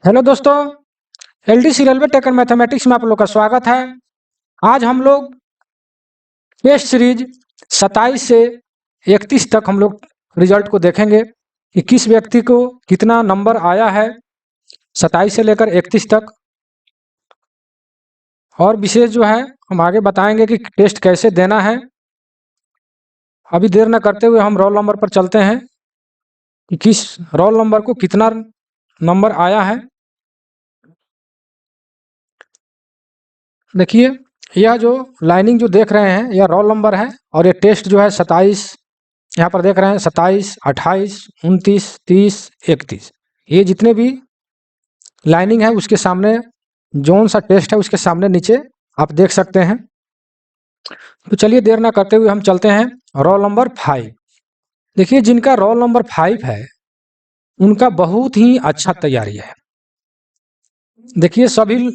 Hello दोस्तों, LDC railway tech and mathematics में आप लोग का स्वागत है। आज हम लोग टेस्ट सीरीज 27 से 31 तक हम लोग रिजल्ट को देखेंगे कि किस व्यक्ति को कितना नंबर आया है 27 से लेकर 31 तक। और विशेष जो है हम आगे बताएंगे कि टेस्ट कैसे देना है। अभी देर न करते हुए हम रोल नंबर पर चलते हैं कि किस रोल नंबर को कितना नंबर आया है। देखिए, यह जो लाइनिंग जो देख रहे हैं यह रोल नंबर है और ये टेस्ट जो है 27 यहाँ पर देख रहे हैं 27, 28, 29, 30, 31 ये जितने भी लाइनिंग है उसके सामने जोन सा टेस्ट है उसके सामने नीचे आप देख सकते हैं। तो चलिए देर ना करते हुए हम चलते हैं रोल नंबर 5। देखिए, जिनका रोल नंबर 5 है उनका बहुत ही अच्छा तैयारी है। देखिए, सभी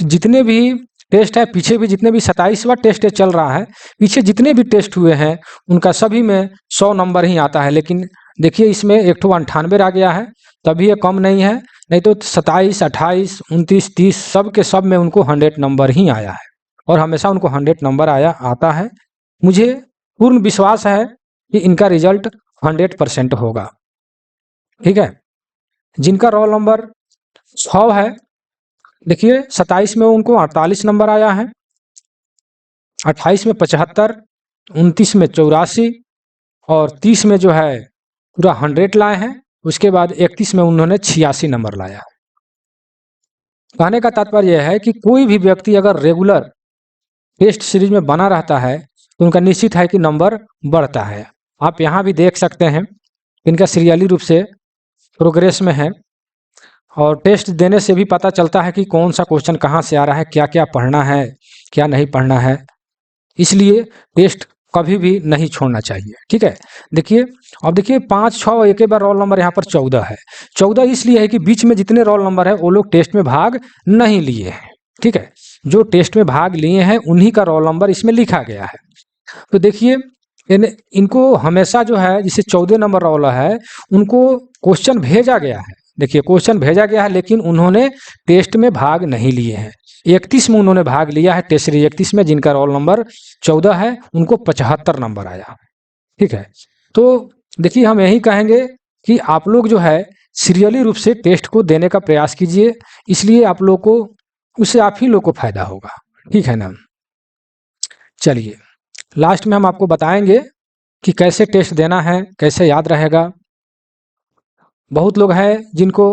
जितने भी टेस्ट है, पीछे भी जितने भी 27वां टेस्ट चल रहा है, पीछे जितने भी टेस्ट हुए हैं उनका सभी में 100 नंबर ही आता है। लेकिन देखिए, इसमें एक ठो 98 आ गया है, तभी ये कम नहीं है। नहीं तो 27, 28, 29, 30 सब के सब में उनको 100 नंबर ही आया है और हमेशा उनको 100 नंबर आता है। मुझे पूर्ण विश्वास है कि इनका रिजल्ट 100% होगा। ठीक है, जिनका रोल नंबर 6 है, देखिए 27 में उनको 48 नंबर आया है, 28 में 75, 29 में 84 और 30 में जो है पूरा 100 लाए हैं। उसके बाद 31 में उन्होंने 86 नंबर लाया। कहने का तात्पर्य यह है कि कोई भी व्यक्ति अगर रेगुलर टेस्ट सीरीज में बना रहता है तो उनका निश्चित है कि नंबर बढ़ता है। आप यहाँ भी देख सकते हैं इनका सीरियली रूप से प्रोग्रेस में है और टेस्ट देने से भी पता चलता है कि कौन सा क्वेश्चन कहाँ से आ रहा है, क्या क्या पढ़ना है, क्या नहीं पढ़ना है। इसलिए टेस्ट कभी भी नहीं छोड़ना चाहिए। ठीक है, देखिए अब देखिए 5, 6 एक बार रोल नंबर यहाँ पर 14 है। 14 इसलिए है कि बीच में जितने रोल नंबर है वो लोग टेस्ट में भाग नहीं लिए हैं। ठीक है, जो टेस्ट में भाग लिए हैं उन्हीं का रोल नंबर इसमें लिखा गया है। तो देखिए, इनको हमेशा जो है जिसे 14 नंबर रोल है उनको क्वेश्चन भेजा गया है। देखिए, क्वेश्चन भेजा गया है लेकिन उन्होंने टेस्ट में भाग नहीं लिए हैं। 31 में उन्होंने भाग लिया है, टेस्ट सीरीज 31 में, जिनका रोल नंबर 14 है उनको 75 नंबर आया। ठीक है, तो देखिए हम यही कहेंगे कि आप लोग जो है सीरियली रूप से टेस्ट को देने का प्रयास कीजिए, इसलिए आप लोग को उससे आप ही लोग को फायदा होगा। ठीक है ना। चलिए, लास्ट में हम आपको बताएंगे कि कैसे टेस्ट देना है, कैसे याद रहेगा। बहुत लोग हैं जिनको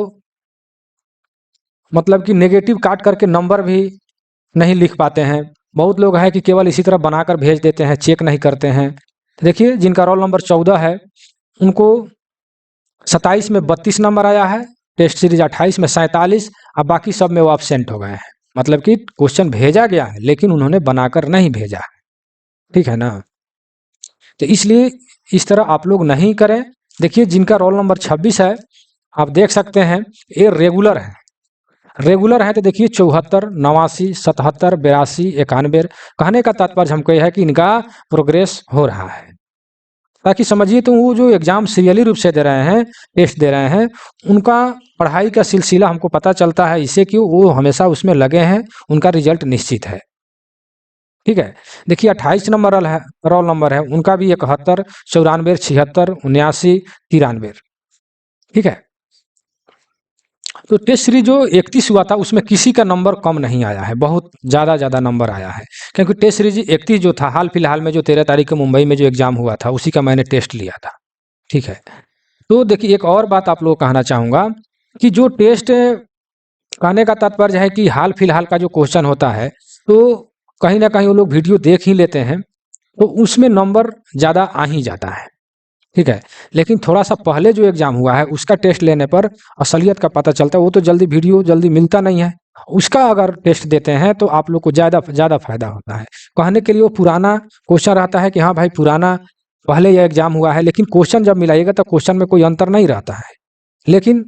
मतलब कि नेगेटिव काट करके नंबर भी नहीं लिख पाते हैं। बहुत लोग हैं कि केवल इसी तरह बनाकर भेज देते हैं, चेक नहीं करते हैं। देखिए, जिनका रोल नंबर 14 है उनको 27 में 32 नंबर आया है, टेस्ट सीरीज 28 में 47 और बाकी सब में वो एब्सेंट हो गए हैं। मतलब कि क्वेश्चन भेजा गया है लेकिन उन्होंने बनाकर नहीं भेजा है। ठीक है ना। तो इसलिए इस तरह आप लोग नहीं करें। देखिए, जिनका रोल नंबर 26 है आप देख सकते हैं ये रेगुलर है। रेगुलर है तो देखिए 74, 89, 77, 82, 91। कहने का तात्पर्य हमको यह है कि इनका प्रोग्रेस हो रहा है। ताकि समझिए, तो वो जो एग्जाम सीरियली रूप से दे रहे हैं, टेस्ट दे रहे हैं, उनका पढ़ाई का सिलसिला हमको पता चलता है इससे कि वो हमेशा उसमें लगे हैं, उनका रिजल्ट निश्चित है। ठीक है, देखिए 28 नंबर रोल नंबर है उनका भी 71, 94, 76, 79, 93। ठीक है, तो टेस्ट सीरीज जो 31 हुआ था उसमें किसी का नंबर कम नहीं आया है, बहुत ज़्यादा नंबर आया है। क्योंकि टेस्ट सीरीज 31 जो था, हाल फिलहाल में जो 13 तारीख को मुंबई में जो एग्जाम हुआ था उसी का मैंने टेस्ट लिया था। ठीक है, तो देखिए एक और बात आप लोग कहना चाहूँगा कि जो टेस्ट, कहने का तात्पर्य है कि हाल फिलहाल का जो क्वेश्चन होता है तो कहीं ना कहीं वो लोग वीडियो देख ही लेते हैं तो उसमें नंबर ज़्यादा आ ही जाता है। ठीक है, लेकिन थोड़ा सा पहले जो एग्जाम हुआ है उसका टेस्ट लेने पर असलियत का पता चलता है। वो तो जल्दी वीडियो जल्दी मिलता नहीं है, उसका अगर टेस्ट देते हैं तो आप लोग को ज़्यादा फायदा होता है। कहने के लिए वो पुराना क्वेश्चन रहता है कि हाँ भाई पुराना पहले यह एग्जाम हुआ है, लेकिन क्वेश्चन जब मिलाइएगा तो क्वेश्चन में कोई अंतर नहीं रहता है। लेकिन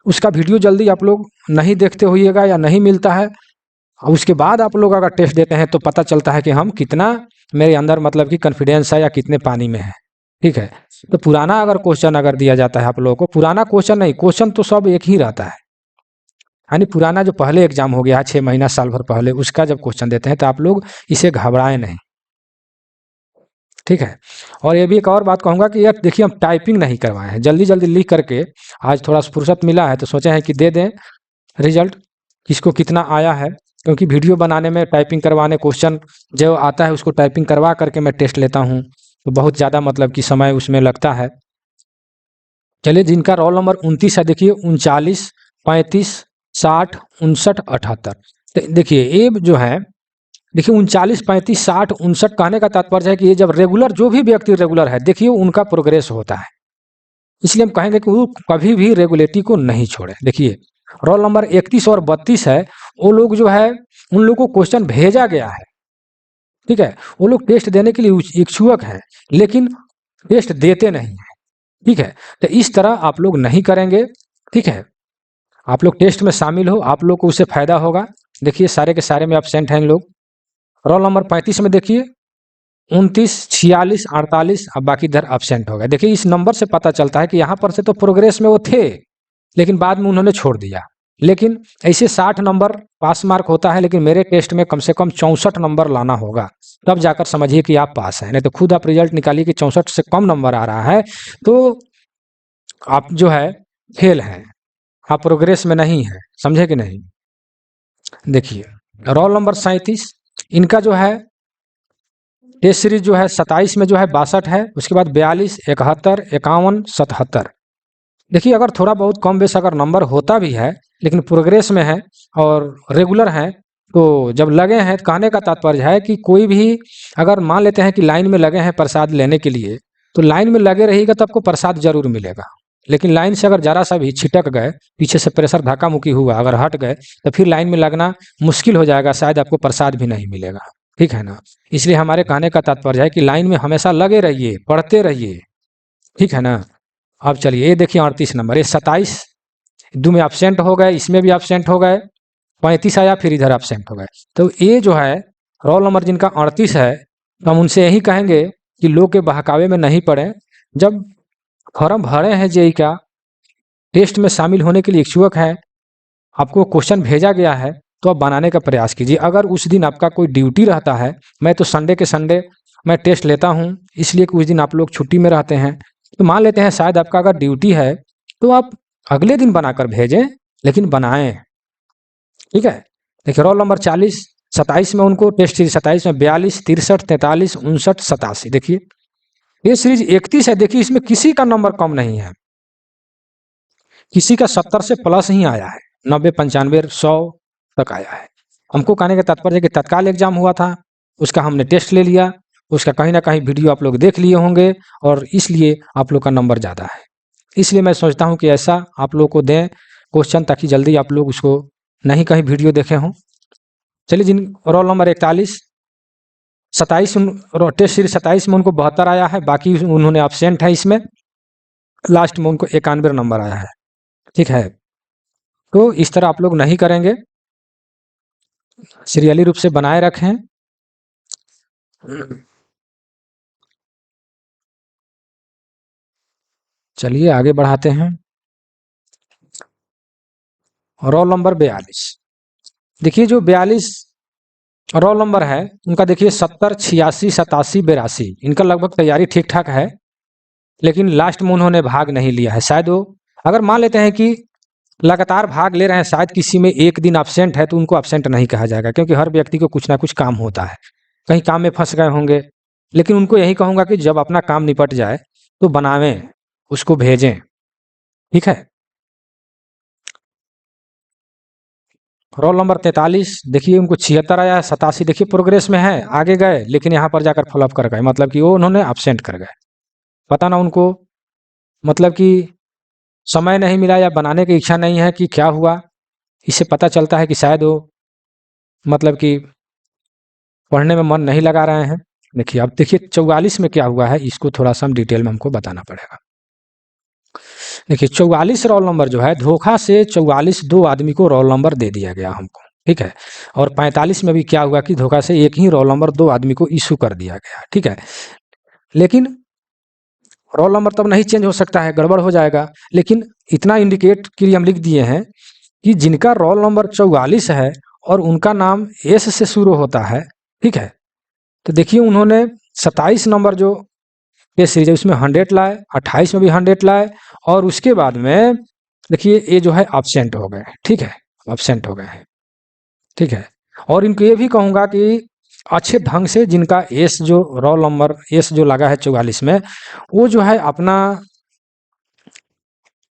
उसका वीडियो जल्दी आप लोग नहीं देखते होइएगा या नहीं मिलता है, उसके बाद आप लोग अगर टेस्ट देते हैं तो पता चलता है कि हम कितना, मेरे अंदर मतलब कि कॉन्फिडेंस है या कितने पानी में है। ठीक है, तो पुराना अगर क्वेश्चन अगर दिया जाता है आप लोगों को, पुराना क्वेश्चन नहीं, क्वेश्चन तो सब एक ही रहता है, यानी पुराना जो पहले एग्जाम हो गया 6 महीना साल भर पहले, उसका जब क्वेश्चन देते हैं तो आप लोग इसे घबराएं नहीं, ठीक है। और ये भी एक और बात कहूँगा कि यार देखिए हम टाइपिंग नहीं करवाए हैं, जल्दी जल्दी लिख करके आज थोड़ा फुर्सत मिला है तो सोचे हैं कि दे दें रिजल्ट किसको कितना आया है, क्योंकि वीडियो बनाने में टाइपिंग करवाने क्वेश्चन जो आता है उसको टाइपिंग करवा करके मैं टेस्ट लेता हूँ, तो बहुत ज़्यादा मतलब कि समय उसमें लगता है। चलिए जिनका रोल नंबर 29 है देखिए 39, 35, 60, 59, 78। तो देखिए ये जो है, देखिए 39, 35, 60, 59 कहने का तात्पर्य है कि ये जब रेगुलर, जो भी व्यक्ति रेगुलर है देखिए उनका प्रोग्रेस होता है, इसलिए हम कहेंगे कि वो कभी भी रेगुलेटी को नहीं छोड़े। देखिए रोल नंबर 31 और 32 है, वो लोग जो है उन लोगों को क्वेश्चन भेजा गया है, ठीक है, वो लोग टेस्ट देने के लिए इच्छुक हैं लेकिन टेस्ट देते नहीं हैं, ठीक है। तो इस तरह आप लोग नहीं करेंगे, ठीक है। आप लोग टेस्ट में शामिल हो, आप लोग को उससे फायदा होगा। देखिए सारे के सारे में एब्सेंट हैं इन लोग। रोल नंबर 35 में देखिए 29, 46, 48, अब बाकी इधर एब्सेंट हो गए। देखिए इस नंबर से पता चलता है कि यहाँ पर से तो प्रोग्रेस में वो थे लेकिन बाद में उन्होंने छोड़ दिया। लेकिन ऐसे 60 नंबर पास मार्क होता है, लेकिन मेरे टेस्ट में कम से कम 64 नंबर लाना होगा, तब जाकर समझिए कि आप पास हैं। नहीं तो खुद आप रिजल्ट निकालिए कि 64 से कम नंबर आ रहा है तो आप जो है फेल हैं, आप प्रोग्रेस में नहीं है, समझे कि नहीं। देखिए रोल नंबर 37, इनका जो है टेस्ट सीरीज जो है 27 में जो है 62 है, उसके बाद 42, 71, 51, 77। देखिए अगर थोड़ा बहुत कम बेस अगर नंबर होता भी है लेकिन प्रोग्रेस में है और रेगुलर है, तो जब लगे हैं तो कहने का तात्पर्य है कि कोई भी अगर मान लेते हैं कि लाइन में लगे हैं प्रसाद लेने के लिए, तो लाइन में लगे रहिएगा तो आपको प्रसाद जरूर मिलेगा। लेकिन लाइन से अगर जरा सा भी छिटक गए, पीछे से प्रेशर धक्का मुक्की हुआ, अगर हट गए तो फिर लाइन में लगना मुश्किल हो जाएगा, शायद आपको प्रसाद भी नहीं मिलेगा, ठीक है ना। इसलिए हमारे कहने का तात्पर्य है कि लाइन में हमेशा लगे रहिए, पढ़ते रहिए, ठीक है ना। अब चलिए ये देखिए 38 नंबर, ये 27 दो में एब्सेंट हो गए, इसमें भी एब्सेंट हो गए, 35 आया फिर इधर एब्सेंट हो गए। तो ये जो है रोल नंबर जिनका 38 है, तो हम उनसे यही कहेंगे कि लोग के बहकावे में नहीं पड़े। जब फॉर्म भरे हैं जेई का, टेस्ट में शामिल होने के लिए इच्छुक है, आपको क्वेश्चन भेजा गया है, तो आप बनाने का प्रयास कीजिए। अगर उस दिन आपका कोई ड्यूटी रहता है, मैं तो संडे के संडे मैं टेस्ट लेता हूँ, इसलिए कि उस दिन आप लोग छुट्टी में रहते हैं, तो मान लेते हैं शायद आपका अगर ड्यूटी है तो आप अगले दिन बनाकर भेजें, लेकिन बनाएं, ठीक है। देखिए रोल नंबर 40, 27 में उनको टेस्ट सीरीज 27 में 42, 63, 43, 59, 87। देखिए ये सीरीज 31 है, देखिए इसमें किसी का नंबर कम नहीं है, किसी का 70 से प्लस ही आया है, 90, 95, 100 तक आया है। हमको कहने का तात्पर्य है कि तत्काल एग्जाम हुआ था, उसका हमने टेस्ट ले लिया, उसका कहीं ना कहीं वीडियो आप लोग देख लिए होंगे और इसलिए आप लोग का नंबर ज़्यादा है। इसलिए मैं सोचता हूँ कि ऐसा आप लोग को दें क्वेश्चन, ताकि जल्दी आप लोग उसको नहीं कहीं वीडियो देखे हों। चलिए जिन रोल नंबर 41, 27 टेस्ट सीरीज 27 में उनको 72 आया है, बाकी उन्होंने एब्सेंट है, इसमें लास्ट में उनको 91 नंबर आया है, ठीक है। तो इस तरह आप लोग नहीं करेंगे, सीरियली रूप से बनाए रखें। चलिए आगे बढ़ाते हैं। रोल नंबर 42, देखिए जो 42 रोल नंबर है उनका देखिए 70, 86, 87, 82, इनका लगभग तैयारी ठीक ठाक है, लेकिन लास्ट में उन्होंने भाग नहीं लिया है। शायद वो अगर मान लेते हैं कि लगातार भाग ले रहे हैं, शायद किसी में एक दिन एब्सेंट है तो उनको एब्सेंट नहीं कहा जाएगा, क्योंकि हर व्यक्ति को कुछ ना कुछ काम होता है, कहीं काम में फंस गए होंगे। लेकिन उनको यही कहूँगा कि जब अपना काम निपट जाए तो बनावें, उसको भेजें, ठीक है। रोल नंबर 43, देखिए उनको 76 आया है, 87 देखिए प्रोग्रेस में है, आगे गए लेकिन यहाँ पर जाकर फ्लॉप कर गए, मतलब कि वो उन्होंने एब्सेंट कर गए। पता ना उनको मतलब कि समय नहीं मिला या बनाने की इच्छा नहीं है कि क्या हुआ, इससे पता चलता है कि शायद वो मतलब कि पढ़ने में मन नहीं लगा रहे हैं। देखिए अब देखिए 44 में क्या हुआ है, इसको थोड़ा सा हम डिटेल में हमको बताना पड़ेगा। देखिए 44 रोल नंबर जो है, धोखा से 44 दो आदमी को रोल नंबर दे दिया गया हमको, ठीक है। और 45 में भी क्या हुआ कि धोखा से एक ही रोल नंबर दो आदमी को इशू कर दिया गया, ठीक है। लेकिन रोल नंबर तब नहीं चेंज हो सकता है, गड़बड़ हो जाएगा, लेकिन इतना इंडिकेट के लिए हम लिख दिए हैं कि जिनका रोल नंबर 44 है और उनका नाम एस से शुरू होता है, ठीक है, तो देखिए उन्होंने 27 नंबर जो टेस्ट सीरीज है उसमें 100 लाए, 28 में भी 100 लाए, और उसके बाद में देखिए ये जो है एब्सेंट हो गए, ठीक है, एब्सेंट हो गए, ठीक है। और इनको ये भी कहूँगा कि अच्छे ढंग से जिनका एस जो रोल नंबर एस जो लगा है 44 में, वो जो है अपना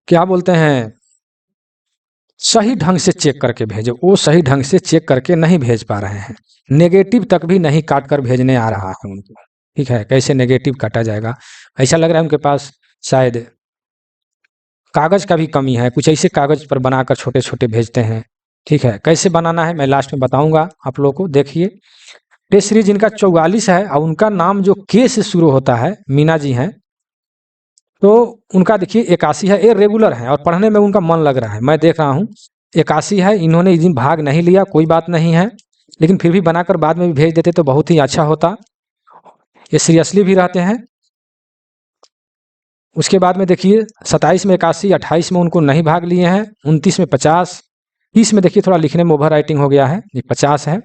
क्या बोलते हैं सही ढंग से चेक करके भेजे। वो सही ढंग से चेक करके नहीं भेज पा रहे हैं, नेगेटिव तक भी नहीं काट कर भेजने आ रहा है उनको, ठीक है। कैसे नेगेटिव काटा जाएगा, ऐसा लग रहा है उनके पास शायद कागज का भी कमी है, कुछ ऐसे कागज पर बनाकर छोटे छोटे भेजते हैं, ठीक है। कैसे बनाना है मैं लास्ट में बताऊंगा आप लोगों को। देखिए टेस्ट सीरीज जिनका 44 है और उनका नाम जो के से शुरू होता है, मीना जी हैं, तो उनका देखिए 81 है, ये रेगुलर है और पढ़ने में उनका मन लग रहा है, मैं देख रहा हूँ 81 है। इन्होंने इस दिन भाग नहीं लिया, कोई बात नहीं है, लेकिन फिर भी बनाकर बाद में भी भेज देते तो बहुत ही अच्छा होता। ये सीरियसली भी रहते हैं। उसके बाद में देखिए 27 में 81, 28 में उनको नहीं भाग लिए हैं, 29 में 50, 30 में देखिए थोड़ा लिखने में ओवर राइटिंग हो गया है, ये 50 है,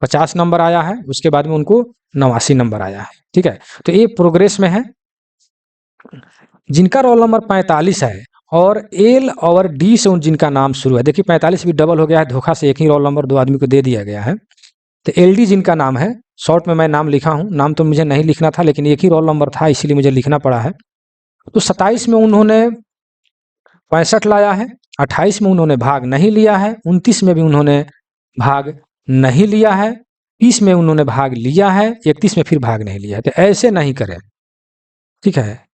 50 नंबर आया है। उसके बाद में उनको 89 नंबर आया है, ठीक है। तो ये प्रोग्रेस में है। जिनका रोल नंबर 45 है और एल और डी से जिनका नाम शुरू है, देखिए 45 भी डबल हो गया है, धोखा से एक ही रोल नंबर दो आदमी को दे दिया गया है। तो एल डी जिनका नाम है, शॉर्ट में मैं नाम लिखा हूँ, नाम तो मुझे नहीं लिखना था लेकिन एक ही रोल नंबर था इसीलिए मुझे लिखना पड़ा है। तो 27 में उन्होंने 65 लाया है, 28 में उन्होंने भाग नहीं लिया है, 29 में भी उन्होंने भाग नहीं लिया है, 30 में उन्होंने भाग लिया है, 31 में फिर भाग नहीं लिया है। तो ऐसे नहीं करें, ठीक है।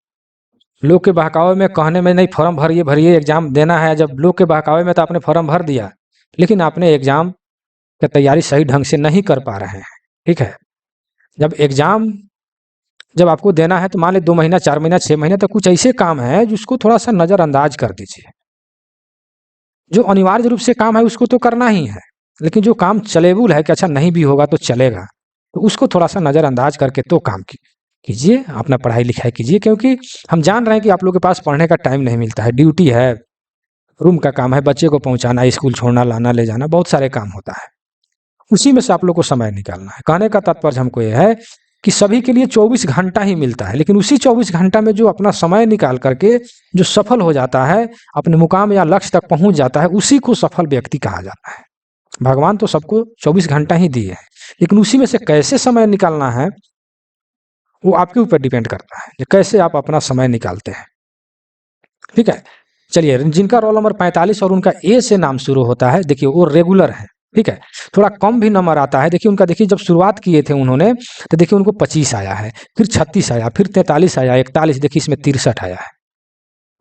लोग के बहकावे में कहने में नहीं फॉर्म भरिए भरिए एग्जाम देना है, जब लोग के बहकावे में तो आपने फॉर्म भर दिया लेकिन आपने एग्जाम की तैयारी सही ढंग से नहीं कर पा रहे हैं, ठीक है। जब एग्जाम जब आपको देना है तो मान ली 2 महीना 4 महीना 6 महीने तक कुछ ऐसे काम है जिसको थोड़ा सा नज़रअंदाज कर दीजिए। जो अनिवार्य रूप से काम है उसको तो करना ही है, लेकिन जो काम चलेबुल है कि अच्छा नहीं भी होगा तो चलेगा, तो उसको थोड़ा सा नज़रअंदाज करके तो काम कीजिए, अपना पढ़ाई लिखाई कीजिए। क्योंकि हम जान रहे हैं कि आप लोग के पास पढ़ने का टाइम नहीं मिलता है, ड्यूटी है, रूम का काम है, बच्चे को पहुंचाना, स्कूल छोड़ना लाना ले जाना, बहुत सारे काम होता है, उसी में से आप लोग को समय निकालना है। कहने का तात्पर्य हमको ये है कि सभी के लिए 24 घंटा ही मिलता है, लेकिन उसी 24 घंटा में जो अपना समय निकाल करके जो सफल हो जाता है, अपने मुकाम या लक्ष्य तक पहुंच जाता है, उसी को सफल व्यक्ति कहा जाता है। भगवान तो सबको 24 घंटा ही दिए हैं, लेकिन उसी में से कैसे समय निकालना है वो आपके ऊपर डिपेंड करता है कि कैसे आप अपना समय निकालते हैं, ठीक है। चलिए जिनका रोल नंबर 45 और उनका ए से नाम शुरू होता है, देखिए वो रेगुलर है, ठीक है। थोड़ा कम भी नंबर आता है, देखिए उनका, देखिए जब शुरुआत किए थे उन्होंने तो देखिए उनको 25 आया है, फिर 36 आया, फिर 43 आया, 41, देखिए इसमें 63 आया है।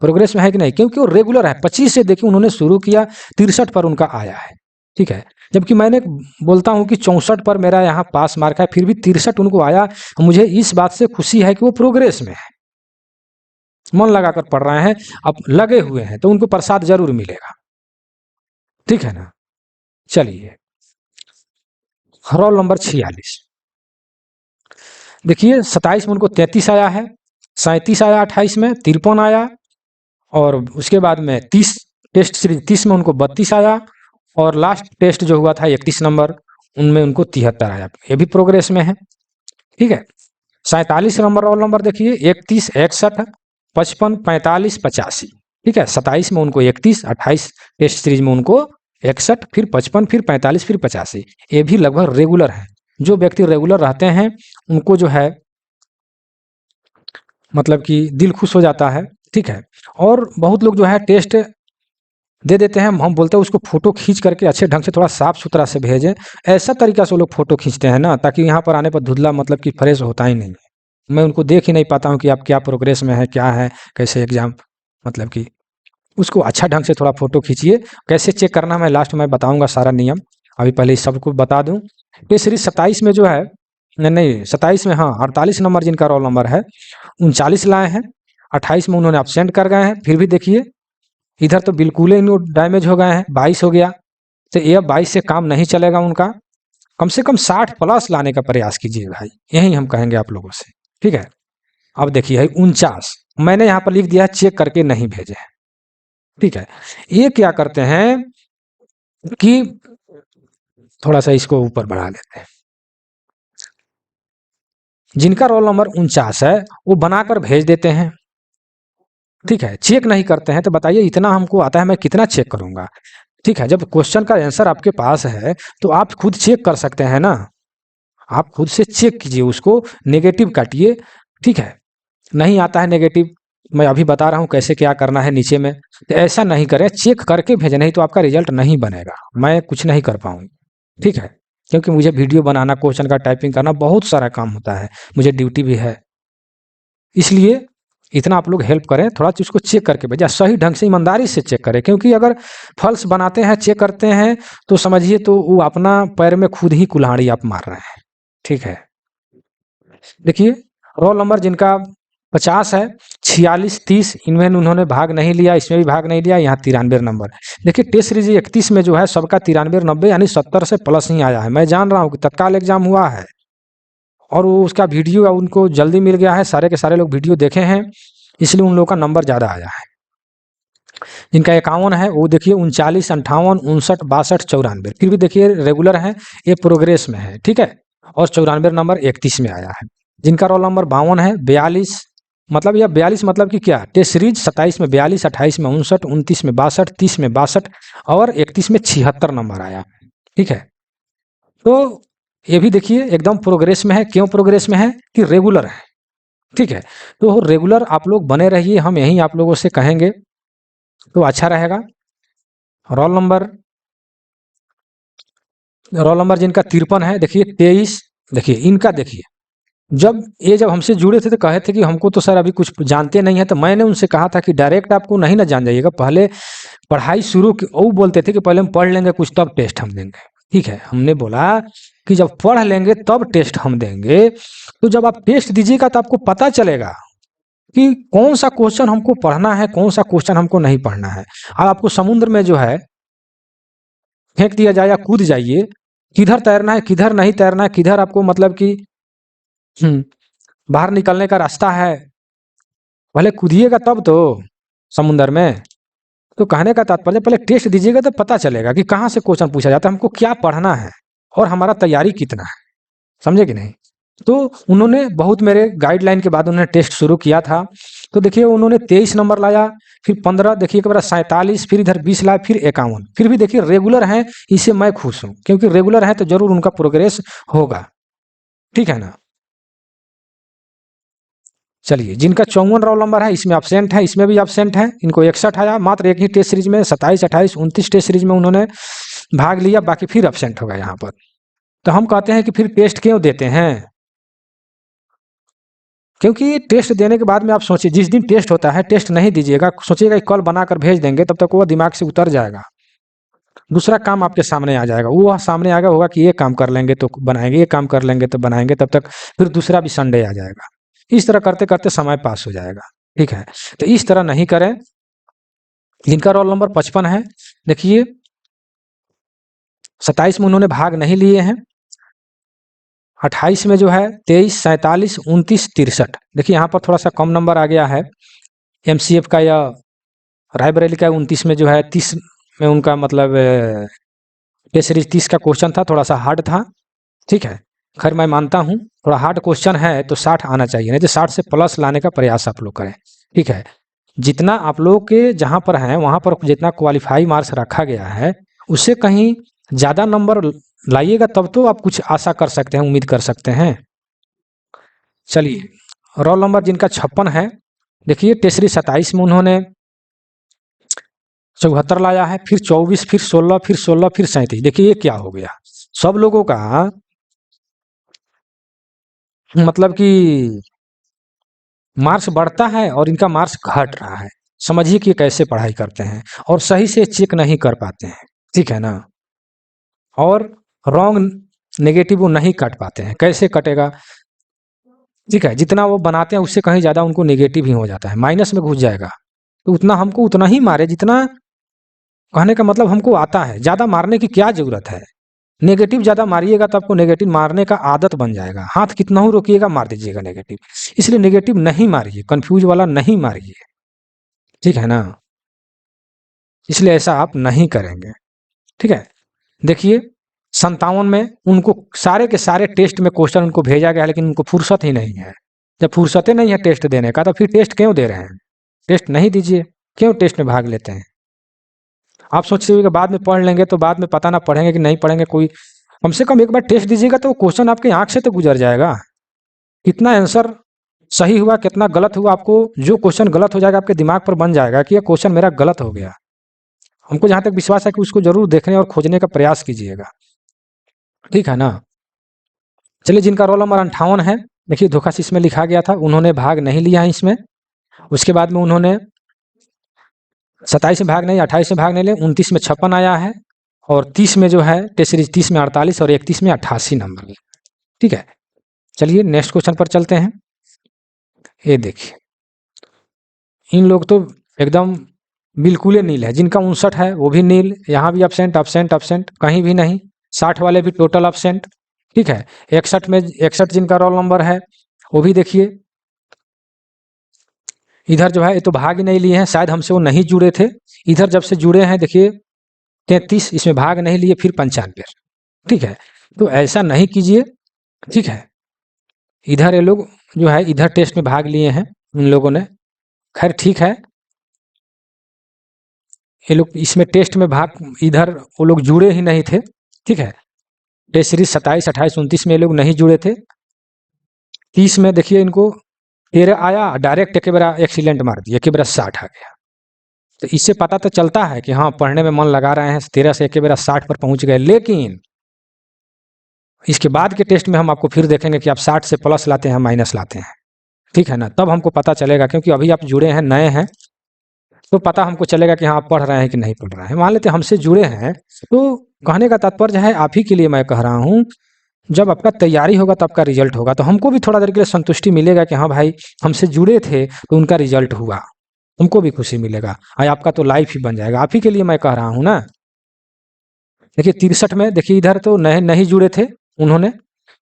प्रोग्रेस में है कि नहीं, क्योंकि वो रेगुलर है। 25 से देखिए उन्होंने शुरू किया, 63 पर उनका आया है, ठीक है। जबकि मैंने बोलता हूं कि 64 पर मेरा यहाँ पास मार्क है, फिर भी 63 उनको आया। मुझे इस बात से खुशी है कि वो प्रोग्रेस में है, मन लगाकर पढ़ रहे हैं, अब लगे हुए हैं, तो उनको प्रसाद जरूर मिलेगा, ठीक है ना। चलिए रोल नंबर 46, देखिए 27 में उनको 33 आया है, 37 आया, 28 में 53 आया, और उसके बाद में 30 टेस्ट सीरीज 30 में उनको 32 आया, और लास्ट टेस्ट जो हुआ था 31 नंबर, उनमें उनको 73 आया। ये भी प्रोग्रेस में है, ठीक है। 47 नंबर रोल नंबर देखिए 31, 61, 55, 45, 85, ठीक है। 27 में उनको 31, 28 टेस्ट सीरीज में उनको 61, फिर 55, फिर 45, फिर 85। ये भी लगभग रेगुलर है। जो व्यक्ति रेगुलर रहते हैं उनको जो है मतलब कि दिल खुश हो जाता है, ठीक है। और बहुत लोग जो है टेस्ट दे देते हैं, हम बोलते हैं उसको फोटो खींच करके अच्छे ढंग से थोड़ा साफ सुथरा से भेजें। ऐसा तरीका से वो लोग फोटो खींचते हैं ना, ताकि यहाँ पर आने पर धुंधला मतलब कि फ्रेश होता ही नहीं है। मैं उनको देख ही नहीं पाता हूँ कि आप क्या प्रोग्रेस में है, क्या है, कैसे एग्जाम, मतलब कि उसको अच्छा ढंग से थोड़ा फोटो खींचिए। कैसे चेक करना मैं लास्ट में बताऊंगा सारा नियम, अभी पहले इस सबको बता दूं। ये सीरीज 27 में जो है, नहीं 27 में, हाँ 48 नंबर जिनका रोल नंबर है 39 लाए हैं, 28 में उन्होंने अब्सेंट कर गए हैं, फिर भी देखिए इधर तो बिल्कुल ही डैमेज हो गए हैं, 22 हो गया। तो ये 22 से काम नहीं चलेगा उनका, कम से कम 60 प्लस लाने का प्रयास कीजिए भाई, यही हम कहेंगे आप लोगों से, ठीक है। अब देखिए 49 मैंने यहाँ पर लिख दिया है, चेक करके नहीं भेजे हैं, ठीक है। ये क्या करते हैं कि थोड़ा सा इसको ऊपर बढ़ा लेते हैं। जिनका रोल नंबर 49 है वो बनाकर भेज देते हैं, ठीक है, चेक नहीं करते हैं। तो बताइए इतना हमको आता है, मैं कितना चेक करूंगा? ठीक है, जब क्वेश्चन का आंसर आपके पास है तो आप खुद चेक कर सकते हैं ना, आप खुद से चेक कीजिए उसको, नेगेटिव काटिए, ठीक है। नहीं आता है नेगेटिव, मैं अभी बता रहा हूँ कैसे क्या करना है नीचे में। तो ऐसा नहीं करें, चेक करके भेजें, नहीं तो आपका रिजल्ट नहीं बनेगा, मैं कुछ नहीं कर पाऊंगा, ठीक है। क्योंकि मुझे वीडियो बनाना, क्वेश्चन का टाइपिंग करना, बहुत सारा काम होता है, मुझे ड्यूटी भी है, इसलिए इतना आप लोग हेल्प करें, थोड़ा चीज को चेक करके भेजा, सही ढंग से ईमानदारी से चेक करें। क्योंकि अगर फॉल्स बनाते हैं, चेक करते हैं, तो समझिए तो वो अपना पैर में खुद ही कुल्हाड़ी आप मार रहे हैं, ठीक है। देखिए रोल नंबर जिनका 50 है, 46, 30, इनमें उन्होंने भाग नहीं लिया, इसमें भी भाग नहीं लिया, यहाँ 93 नंबर। देखिए टेस्ट सीरीज 31 में जो है सबका 93, 90 यानी 70 से प्लस ही आया है। मैं जान रहा हूँ कि तत्काल एग्जाम हुआ है और वो उसका वीडियो उनको जल्दी मिल गया है, सारे के सारे लोग वीडियो देखे हैं, इसलिए उन लोगों का नंबर ज़्यादा आया है। जिनका 51 है वो देखिए 39, 58, 59, 62, 94, फिर भी देखिए रेगुलर है, ये प्रोग्रेस में है, ठीक है। और 94 नंबर 31 में आया है। जिनका रोल नंबर 52 है, 42, मतलब यह 42 मतलब कि क्या, टेस्ट सीरीज 27 में 42, 28 में 59, 29 में 62, 30 में 62 और 31 में 76 नंबर आया, ठीक है। तो ये भी देखिए एकदम प्रोग्रेस में है। क्यों प्रोग्रेस में है? कि रेगुलर है, ठीक है। तो रेगुलर आप लोग बने रहिए, हम यही आप लोगों से कहेंगे तो अच्छा रहेगा। रोल नंबर जिनका 53 है, देखिए 23, देखिए इनका देखिए, जब हमसे जुड़े थे तो कहे थे कि हमको तो सर अभी कुछ जानते नहीं है। तो मैंने उनसे कहा था कि डायरेक्ट आपको नहीं ना जान जाइएगा, पहले पढ़ाई शुरू वो बोलते थे कि पहले हम पढ़ लेंगे कुछ तब टेस्ट हम देंगे, ठीक है। हमने बोला कि जब पढ़ लेंगे तब टेस्ट हम देंगे, तो जब आप टेस्ट दीजिएगा तो आपको पता चलेगा कि कौन सा क्वेश्चन हमको पढ़ना है, कौन सा क्वेश्चन हमको नहीं पढ़ना है। अब आपको समुद्र में जो है फेंक दिया जाए या कूद जाइए, किधर तैरना है किधर नहीं तैरना है, किधर आपको मतलब कि बाहर निकलने का रास्ता है, पहले कूदिएगा तब तो समुद्र में। तो कहने का तात्पर्य पहले टेस्ट दीजिएगा तो पता चलेगा कि कहाँ से क्वेश्चन पूछा जाता है, हमको क्या पढ़ना है और हमारा तैयारी कितना है, समझे कि नहीं। तो उन्होंने बहुत मेरे गाइडलाइन के बाद उन्होंने टेस्ट शुरू किया था। तो देखिए उन्होंने 23 नंबर लाया, फिर 15, देखिए एक बार 47, फिर इधर 20 लाया, फिर 51, फिर भी देखिए रेगुलर है। इससे मैं खुश हूँ, क्योंकि रेगुलर है तो जरूर उनका प्रोग्रेस होगा, ठीक है ना। चलिए जिनका 54 रोल नंबर है, इसमें एब्सेंट है, इसमें भी एब्सेंट है, इनको 61 आया मात्र एक ही टेस्ट सीरीज में, 27, 28, 29 टेस्ट सीरीज में उन्होंने भाग लिया, बाकी फिर एब्सेंट हो गया यहाँ पर। तो हम कहते हैं कि फिर टेस्ट क्यों देते हैं? क्योंकि टेस्ट देने के बाद में आप सोचिए, जिस दिन टेस्ट होता है टेस्ट नहीं दीजिएगा, सोचिएगा कि कल बनाकर भेज देंगे, तब तक वो दिमाग से उतर जाएगा, दूसरा काम आपके सामने आ जाएगा, वो सामने आएगा, होगा कि ये काम कर लेंगे तो बनाएंगे, ये काम कर लेंगे तो बनाएंगे, तब तक फिर दूसरा भी संडे आ जाएगा। इस तरह करते करते समय पास हो जाएगा, ठीक है। तो इस तरह नहीं करें। जिनका रोल नंबर 55 है, देखिए 27 में उन्होंने भाग नहीं लिए हैं, 28 में जो है 23, 47, 29, 63, देखिए यहाँ पर थोड़ा सा कम नंबर आ गया है। एमसीएफ का या रायबरेली का 29 में जो है, 30 में उनका मतलब टेस्ट सीरीज 30 का क्वेश्चन था, थोड़ा सा हार्ड था, ठीक है। खैर मैं मानता हूँ थोड़ा हार्ड क्वेश्चन है तो 60 आना चाहिए, नहीं तो 60 से प्लस लाने का प्रयास आप लोग करें, ठीक है। जितना आप लोग के जहाँ पर हैं वहाँ पर जितना क्वालिफाई मार्क्स रखा गया है, उससे कहीं ज़्यादा नंबर लाइएगा, तब तो आप कुछ आशा कर सकते हैं, उम्मीद कर सकते हैं। चलिए रोल नंबर जिनका 56 है, देखिए टेस्ट सीरीज 27 में उन्होंने 74 लाया है, फिर 24, फिर 16, फिर 16, फिर 37, देखिए ये क्या हो गया, सब लोगों का मतलब कि मार्क्स बढ़ता है और इनका मार्क्स घट रहा है। समझिए कि कैसे पढ़ाई करते हैं और सही से चेक नहीं कर पाते हैं, ठीक है ना। और रॉन्ग नेगेटिव वो नहीं काट पाते हैं, कैसे कटेगा, ठीक है। जितना वो बनाते हैं उससे कहीं ज़्यादा उनको नेगेटिव ही हो जाता है, माइनस में घुस जाएगा। तो उतना हमको उतना ही मारे जितना, कहने का मतलब हमको आता है, ज़्यादा मारने की क्या ज़रूरत है। नेगेटिव ज़्यादा मारिएगा तो आपको नेगेटिव मारने का आदत बन जाएगा, हाथ कितना ही रोकिएगा मार दीजिएगा नेगेटिव। इसलिए नेगेटिव नहीं मारिए, कंफ्यूज वाला नहीं मारिए, ठीक है ना। इसलिए ऐसा आप नहीं करेंगे, ठीक है। देखिए 57 में उनको सारे के सारे टेस्ट में क्वेश्चन उनको भेजा गया, लेकिन उनको फुर्सत ही नहीं है। जब फुर्सत ही नहीं है टेस्ट देने का, तो फिर टेस्ट क्यों दे रहे हैं? टेस्ट नहीं दीजिए, क्यों टेस्ट में भाग लेते हैं? आप सोचते हुए कि बाद में पढ़ लेंगे, तो बाद में पता ना पढ़ेंगे कि नहीं पढ़ेंगे। कोई कम से कम एक बार टेस्ट दीजिएगा तो क्वेश्चन आपके आंख से तो गुजर जाएगा। कितना आंसर सही हुआ, कितना गलत हुआ, आपको जो क्वेश्चन गलत हो जाएगा आपके दिमाग पर बन जाएगा कि यह क्वेश्चन मेरा गलत हो गया। हमको जहां तक विश्वास है कि उसको जरूर देखने और खोजने का प्रयास कीजिएगा, ठीक है ना। चलिए, जिनका रोल नंबर 58 है, देखिए धोखा इसमें लिखा गया था, उन्होंने भाग नहीं लिया है इसमें। उसके बाद में उन्होंने 27 में भाग नहीं, 28 में भाग नहीं लिया, 29 में 56 आया है, और 30 में जो है टेस्ट सीरीज 30 में 48 और 31 में 88 नंबर। ठीक है, चलिए नेक्स्ट क्वेश्चन पर चलते हैं। ये देखिए, इन लोग तो एकदम बिल्कुल ही नील है। जिनका 59 है वो भी नील, यहाँ भी एब्सेंट एब्सेंट एब्सेंट, कहीं भी नहीं। 60 वाले भी टोटल एब्सेंट। ठीक है, 61 में 61 जिनका रोल नंबर है वो भी देखिए इधर जो है, ये तो भाग ही नहीं लिए हैं, शायद हमसे वो नहीं जुड़े थे। इधर जब से जुड़े हैं देखिए 33, इसमें भाग नहीं लिए, फिर 95। ठीक है, तो ऐसा नहीं कीजिए। ठीक है, इधर ये लोग जो है इधर टेस्ट में भाग लिए हैं इन लोगों ने, खैर ठीक है। ये लोग इसमें टेस्ट में भाग, इधर वो लोग जुड़े ही नहीं थे। ठीक है, टेस्ट सीरीज 27, 28, 29 में ये लोग नहीं जुड़े थे। 30 में देखिए इनको 13 आया, डायरेक्ट एक बार एक्सीलेंट मार दिया, एक बार 60 आ गया। तो इससे पता तो चलता है कि हाँ पढ़ने में मन लगा रहे हैं। 13 से एक बार 60 पर पहुंच गए, लेकिन इसके बाद के टेस्ट में हम आपको फिर देखेंगे कि आप 60 से प्लस लाते हैं माइनस लाते हैं। ठीक है ना, तब हमको पता चलेगा, क्योंकि अभी आप जुड़े हैं, नए हैं, तो पता हमको चलेगा कि हाँ आप पढ़ रहे हैं कि नहीं पढ़ रहे हैं। मान लेते हमसे जुड़े हैं, तो कहने का तात्पर्य है आप ही के लिए मैं कह रहा हूँ, जब आपका तैयारी होगा तो आपका रिजल्ट होगा, तो हमको भी थोड़ा देर के लिए संतुष्टि मिलेगा कि हाँ भाई हमसे जुड़े थे तो उनका रिजल्ट हुआ, हमको भी खुशी मिलेगा। आपका तो लाइफ ही बन जाएगा। आप ही के लिए मैं कह रहा हूँ ना। देखिए 63 में देखिए इधर तो नहीं जुड़े थे, उन्होंने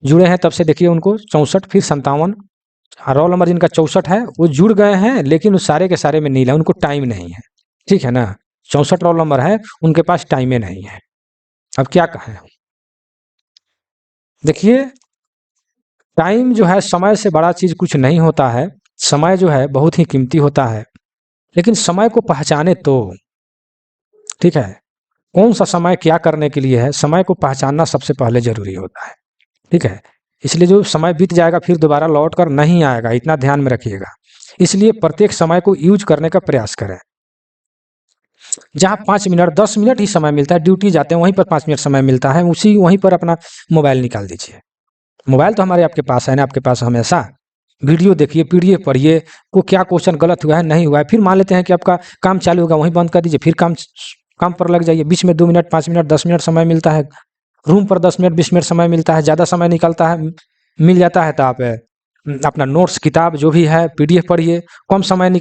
जुड़े हैं तब से देखिए उनको 64, फिर 57। रोल नंबर जिनका 64 है वो जुड़ गए हैं, लेकिन उस सारे के सारे में नीला, उनको टाइम नहीं है। ठीक है ना, 64 रोल नंबर है, उनके पास टाइम नहीं है। अब क्या कहें, देखिए टाइम जो है, समय से बड़ा चीज कुछ नहीं होता है। समय जो है बहुत ही कीमती होता है, लेकिन समय को पहचाने तो। ठीक है, कौन सा समय क्या करने के लिए है, समय को पहचानना सबसे पहले जरूरी होता है। ठीक है, इसलिए जो समय बीत जाएगा फिर दोबारा लौट कर नहीं आएगा, इतना ध्यान में रखिएगा। इसलिए प्रत्येक समय को यूज करने का प्रयास करें। जहाँ 5 मिनट 10 मिनट ही समय मिलता है, ड्यूटी जाते हैं वहीं पर 5 मिनट समय मिलता है, उसी वहीं पर अपना मोबाइल निकाल दीजिए। मोबाइल तो हमारे आपके पास है ना, आपके पास हमेशा। वीडियो देखिए, पीडीएफ पढ़िए, को क्या क्वेश्चन गलत हुआ है नहीं हुआ है, फिर मान लेते हैं कि आपका काम चालू होगा, वहीं बंद कर दीजिए, फिर काम पर लग जाइए। बीच में 2 मिनट 5 मिनट 10 मिनट समय मिलता है, रूम पर 10 मिनट 20 मिनट समय मिलता है, ज़्यादा समय निकलता है, मिल जाता है तो आप अपना नोट्स किताब जो भी है पीडीएफ पढ़िए। कम समय